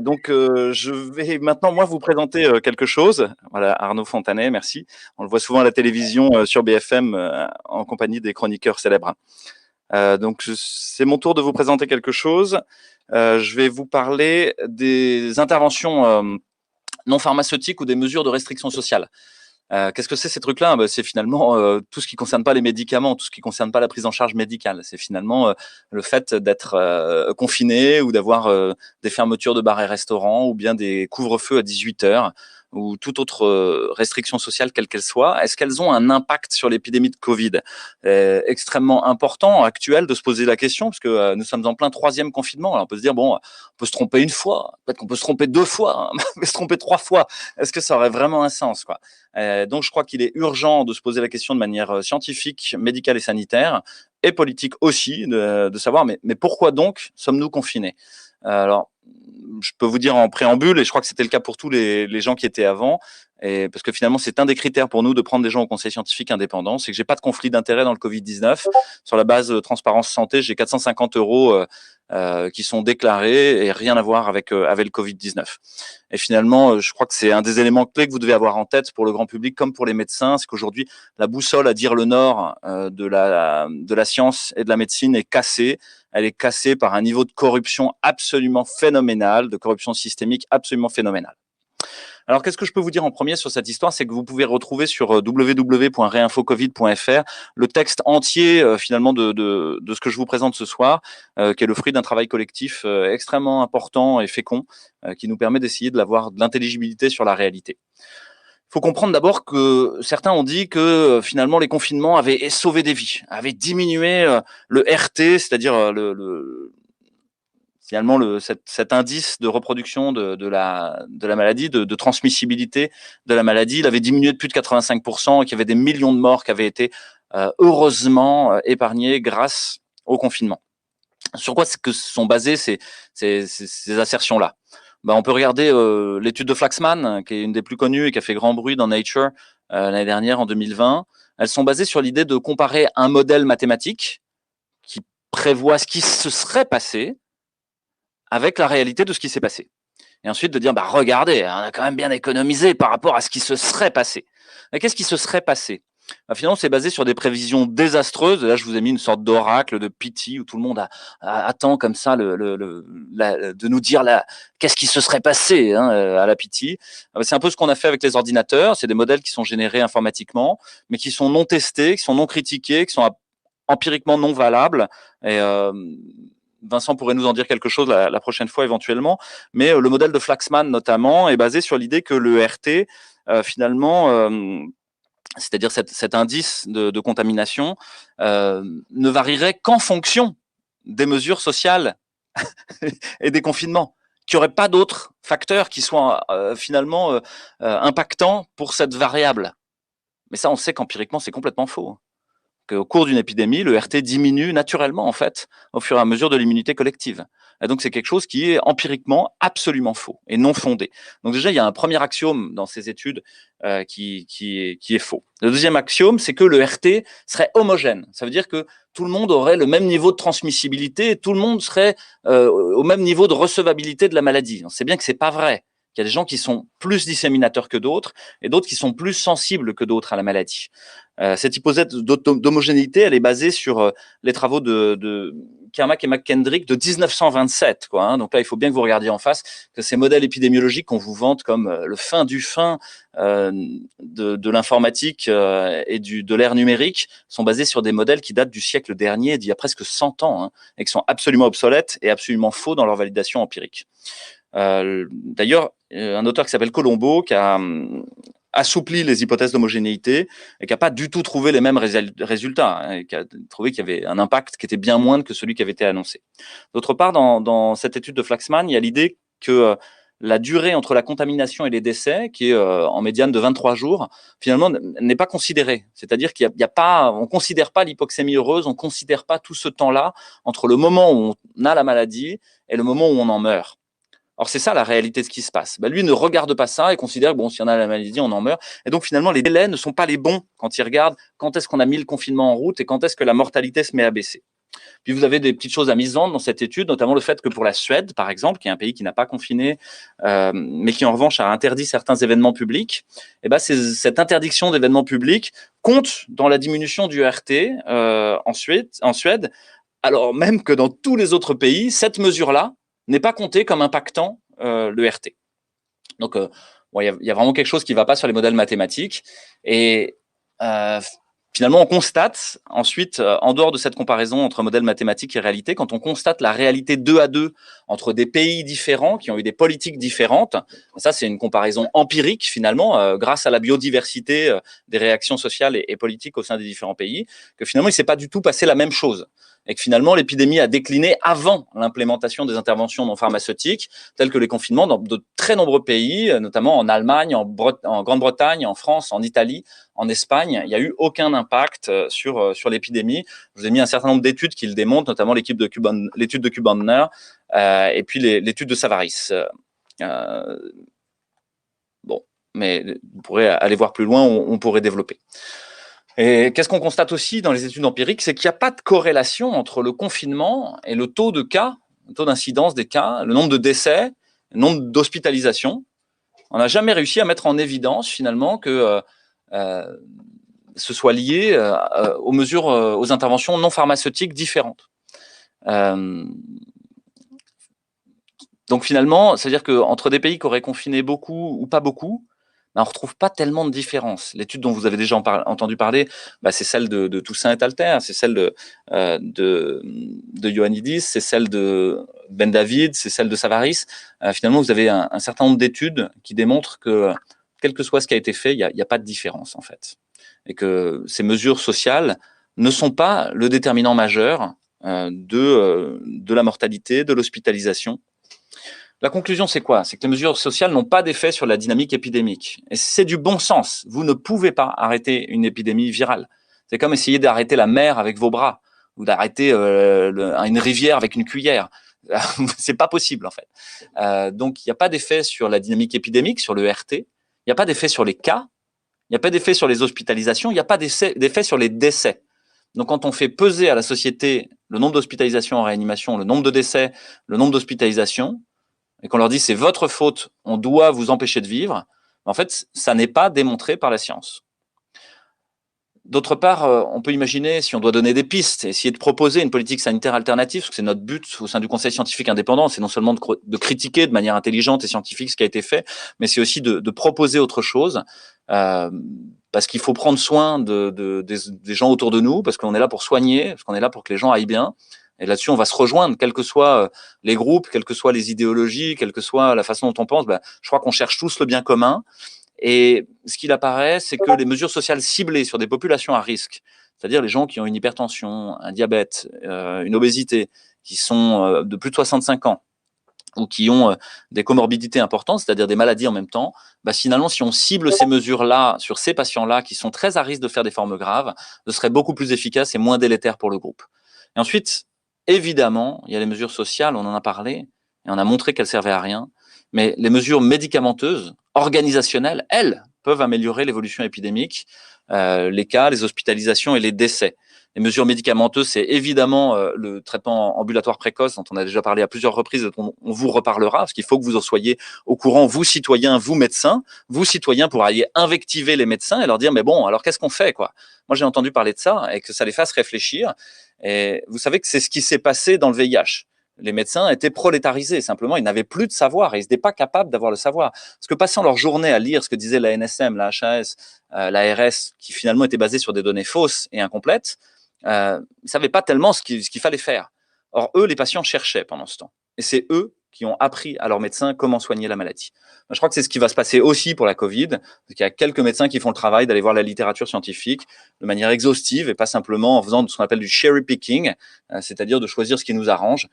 Je vais maintenant, moi, vous présenter quelque chose. Voilà, Arnaud Fontanet, merci. On le voit souvent à la télévision sur BFM en compagnie des chroniqueurs célèbres. C'est mon tour de vous présenter quelque chose. Je vais vous parler des interventions non pharmaceutiques ou des mesures de restriction sociale. Qu'est-ce que c'est ces trucs-là? C'est finalement tout ce qui concerne pas les médicaments, tout ce qui concerne pas la prise en charge médicale. C'est finalement le fait d'être confiné ou d'avoir des fermetures de bars et restaurants ou bien des couvre-feux à 18 heures ou toute autre restriction sociale, quelle qu'elle soit. Est-ce qu'elles ont un impact sur l'épidémie de Covid? Extrêmement important, actuel, de se poser la question, parce que nous sommes en plein 3e confinement. Alors on peut se dire, bon, on peut se tromper une fois, peut-être qu'on peut se tromper 2 fois, hein, on peut se tromper 3 fois. Est-ce que ça aurait vraiment un sens, quoi? Donc, je crois qu'il est urgent de se poser la question de manière scientifique, médicale et sanitaire, et politique aussi, de savoir, mais pourquoi donc sommes-nous confinés? Alors, je peux vous dire en préambule, et je crois que c'était le cas pour tous les gens qui étaient avant, et parce que finalement, c'est un des critères pour nous de prendre des gens au conseil scientifique indépendant, c'est que j'ai pas de conflit d'intérêt dans le Covid-19. Sur la base de Transparence Santé, j'ai 450 € qui sont déclarés et rien à voir avec le Covid-19. Et finalement, je crois que c'est un des éléments clés que vous devez avoir en tête pour le grand public comme pour les médecins, c'est qu'aujourd'hui, la boussole à dire le nord de la science et de la médecine est cassée. Elle est cassée par un niveau de corruption absolument phénoménal, de corruption systémique absolument phénoménal. Alors, qu'est-ce que je peux vous dire en premier sur cette histoire? C'est que vous pouvez retrouver sur www.reinfocovid.fr le texte entier finalement de ce que je vous présente ce soir, qui est le fruit d'un travail collectif extrêmement important et fécond, qui nous permet d'essayer d'avoir de l'intelligibilité sur la réalité. Il faut comprendre d'abord que certains ont dit que finalement les confinements avaient sauvé des vies, avaient diminué le RT, c'est-à-dire finalement cet indice de reproduction de la maladie, de transmissibilité de la maladie, il avait diminué de plus de 85% et qu'il y avait des millions de morts qui avaient été heureusement épargnés grâce au confinement. Sur quoi que sont basées ces assertions-là? On peut regarder l'étude de Flaxman, qui est une des plus connues et qui a fait grand bruit dans Nature l'année dernière, en 2020. Elles sont basées sur l'idée de comparer un modèle mathématique qui prévoit ce qui se serait passé avec la réalité de ce qui s'est passé. Et ensuite de dire, regardez, on a quand même bien économisé par rapport à ce qui se serait passé. Mais qu'est-ce qui se serait passé? Finalement, c'est basé sur des prévisions désastreuses. Là, je vous ai mis une sorte d'oracle, de pitié, où tout le monde attend comme ça de nous dire qu'est-ce qui se serait passé à la pitié. C'est un peu ce qu'on a fait avec les ordinateurs. C'est des modèles qui sont générés informatiquement, mais qui sont non testés, qui sont non critiqués, qui sont empiriquement non valables. Et Vincent pourrait nous en dire quelque chose la prochaine fois éventuellement, mais le modèle de Flaxman notamment est basé sur l'idée que le RT, finalement, c'est-à-dire cet indice de contamination, ne varierait qu'en fonction des mesures sociales et des confinements, qu'il n'y aurait pas d'autres facteurs qui soient finalement impactants pour cette variable. Mais ça, on sait qu'empiriquement, c'est complètement faux. Au cours d'une épidémie, le RT diminue naturellement, en fait, au fur et à mesure de l'immunité collective. Et donc, c'est quelque chose qui est empiriquement absolument faux et non fondé. Donc déjà, il y a un premier axiome dans ces études qui est faux. Le deuxième axiome, c'est que le RT serait homogène. Ça veut dire que tout le monde aurait le même niveau de transmissibilité et tout le monde serait au même niveau de recevabilité de la maladie. On sait bien que c'est pas vrai. Il y a des gens qui sont plus disséminateurs que d'autres et d'autres qui sont plus sensibles que d'autres à la maladie. Cette hypothèse d'homogénéité, elle est basée sur les travaux de Kermack et McKendrick de 1927. Donc là, il faut bien que vous regardiez en face que ces modèles épidémiologiques qu'on vous vante comme le fin du fin de l'informatique et de l'ère numérique sont basés sur des modèles qui datent du siècle dernier, d'il y a presque 100 ans, et qui sont absolument obsolètes et absolument faux dans leur validation empirique. D'ailleurs, un auteur qui s'appelle Colombo, qui a assoupli les hypothèses d'homogénéité et qui n'a pas du tout trouvé les mêmes résultats, et qui a trouvé qu'il y avait un impact qui était bien moindre que celui qui avait été annoncé. D'autre part, dans cette étude de Flaxman, il y a l'idée que la durée entre la contamination et les décès, qui est en médiane de 23 jours, finalement n'est pas considérée. C'est-à-dire qu'il y a pas, on considère pas l'hypoxémie heureuse, on considère pas tout ce temps-là entre le moment où on a la maladie et le moment où on en meurt. Or, c'est ça la réalité de ce qui se passe. Lui ne regarde pas ça et considère que si on a la maladie, on en meurt. Et donc, finalement, les délais ne sont pas les bons quand il regarde quand est-ce qu'on a mis le confinement en route et quand est-ce que la mortalité se met à baisser. Puis vous avez des petites choses amusantes dans cette étude, notamment le fait que pour la Suède, par exemple, qui est un pays qui n'a pas confiné, mais qui en revanche a interdit certains événements publics, et ben cette interdiction d'événements publics compte dans la diminution du ERT en Suède, alors même que dans tous les autres pays, cette mesure-là n'est pas comptée comme impactant le ERT. Donc, bon, y a vraiment quelque chose qui ne va pas sur les modèles mathématiques. Et finalement, on constate ensuite, en dehors de cette comparaison entre modèles mathématiques et réalité, quand on constate la réalité 2 à 2 entre des pays différents qui ont eu des politiques différentes, ça c'est une comparaison empirique finalement, grâce à la biodiversité des réactions sociales et politiques au sein des différents pays, que finalement il ne s'est pas du tout passé la même chose. Et que finalement, l'épidémie a décliné avant l'implémentation des interventions non pharmaceutiques, telles que les confinements dans de très nombreux pays, notamment en Allemagne, en Grande-Bretagne, en France, en Italie, en Espagne. Il n'y a eu aucun impact sur l'épidémie. Je vous ai mis un certain nombre d'études qui le démontrent, notamment l'étude de Kubandner et puis l'étude de Savaris. Bon, mais vous pourrez aller voir plus loin, on pourrait développer. Et qu'est-ce qu'on constate aussi dans les études empiriques, c'est qu'il n'y a pas de corrélation entre le confinement et le taux de cas, le taux d'incidence des cas, le nombre de décès, le nombre d'hospitalisations. On n'a jamais réussi à mettre en évidence finalement que ce soit lié aux mesures, aux interventions non pharmaceutiques différentes. Donc finalement, c'est-à-dire qu'entre des pays qui auraient confiné beaucoup ou pas beaucoup, on ne retrouve pas tellement de différence. L'étude dont vous avez déjà entendu parler, c'est celle de Toussaint et Alter, c'est celle de Ioannidis, c'est celle de Ben David, c'est celle de Savaris. Finalement, vous avez un certain nombre d'études qui démontrent que, quel que soit ce qui a été fait, il n'y a pas de différence en fait. Et que ces mesures sociales ne sont pas le déterminant majeur de la mortalité, de l'hospitalisation. La conclusion, c'est quoi? C'est que les mesures sociales n'ont pas d'effet sur la dynamique épidémique. Et c'est du bon sens. Vous ne pouvez pas arrêter une épidémie virale. C'est comme essayer d'arrêter la mer avec vos bras ou d'arrêter une rivière avec une cuillère. C'est pas possible, en fait. Donc, il n'y a pas d'effet sur la dynamique épidémique, sur le RT. Il n'y a pas d'effet sur les cas. Il n'y a pas d'effet sur les hospitalisations. Il n'y a pas d'effet sur les décès. Donc, quand on fait peser à la société le nombre d'hospitalisations en réanimation, le nombre de décès, le nombre d'hospitalisations, et qu'on leur dit c'est votre faute, on doit vous empêcher de vivre, en fait, ça n'est pas démontré par la science. D'autre part, on peut imaginer, si on doit donner des pistes, essayer de proposer une politique sanitaire alternative, parce que c'est notre but au sein du Conseil scientifique indépendant, c'est non seulement de critiquer de manière intelligente et scientifique ce qui a été fait, mais c'est aussi de proposer autre chose, parce qu'il faut prendre soin des gens autour de nous, parce qu'on est là pour soigner, parce qu'on est là pour que les gens aillent bien. Et là-dessus, on va se rejoindre, quels que soient les groupes, quelles que soient les idéologies, quelle que soit la façon dont on pense. Je crois qu'on cherche tous le bien commun. Et ce qu'il apparaît, c'est que les mesures sociales ciblées sur des populations à risque, c'est-à-dire les gens qui ont une hypertension, un diabète, une obésité, qui sont de plus de 65 ans, ou qui ont des comorbidités importantes, c'est-à-dire des maladies en même temps, finalement, si on cible ces mesures-là sur ces patients-là qui sont très à risque de faire des formes graves, ce serait beaucoup plus efficace et moins délétère pour le groupe. Et ensuite, évidemment, il y a les mesures sociales, on en a parlé, et on a montré qu'elles servaient à rien, mais les mesures médicamenteuses, organisationnelles, elles, peuvent améliorer l'évolution épidémique, les cas, les hospitalisations et les décès. Les mesures médicamenteuses, c'est évidemment le traitement ambulatoire précoce, dont on a déjà parlé à plusieurs reprises, dont on vous reparlera, parce qu'il faut que vous en soyez au courant, vous citoyens, vous médecins, pour aller invectiver les médecins et leur dire, mais bon, alors qu'est-ce qu'on fait, quoi? Moi, j'ai entendu parler de ça et que ça les fasse réfléchir. Et vous savez que c'est ce qui s'est passé dans le VIH. Les médecins étaient prolétarisés, simplement, ils n'avaient plus de savoir et ils n'étaient pas capables d'avoir le savoir. Parce que passant leur journée à lire ce que disait la NSM, la HAS, l'ARS, qui finalement était basée sur des données fausses et incomplètes, ils ne savaient pas tellement ce qu'il fallait faire. Or, eux, les patients cherchaient pendant ce temps. Et c'est eux qui ont appris à leurs médecins comment soigner la maladie. Je crois que c'est ce qui va se passer aussi pour la Covid, parce qu'il y a quelques médecins qui font le travail d'aller voir la littérature scientifique de manière exhaustive et pas simplement en faisant ce qu'on appelle du cherry picking, c'est-à-dire de choisir ce qui nous arrange.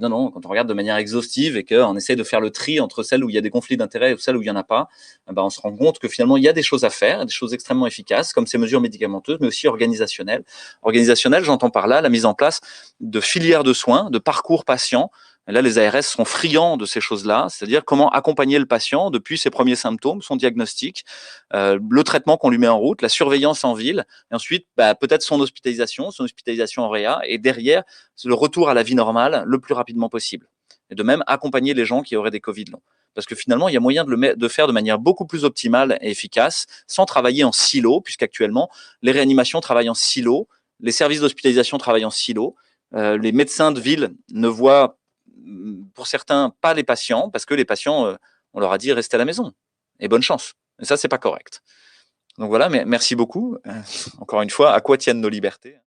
Non, quand on regarde de manière exhaustive et qu'on essaie de faire le tri entre celles où il y a des conflits d'intérêts et celles où il n'y en a pas, on se rend compte que finalement il y a des choses à faire, des choses extrêmement efficaces, comme ces mesures médicamenteuses, mais aussi organisationnelles. Organisationnelles, j'entends par là la mise en place de filières de soins, de parcours patients, Et là, les ARS sont friands de ces choses-là, c'est-à-dire comment accompagner le patient depuis ses premiers symptômes, son diagnostic, le traitement qu'on lui met en route, la surveillance en ville, et ensuite peut-être son hospitalisation en réa, et derrière, le retour à la vie normale le plus rapidement possible. Et de même, accompagner les gens qui auraient des Covid longs. Parce que finalement, il y a moyen de faire de manière beaucoup plus optimale et efficace, sans travailler en silo, puisqu'actuellement, les réanimations travaillent en silo, les services d'hospitalisation travaillent en silo, les médecins de ville ne voient, pour certains, pas les patients, parce que les patients, on leur a dit restez à la maison, et bonne chance. Et ça, c'est pas correct. Donc voilà, mais merci beaucoup. Encore une fois, à quoi tiennent nos libertés?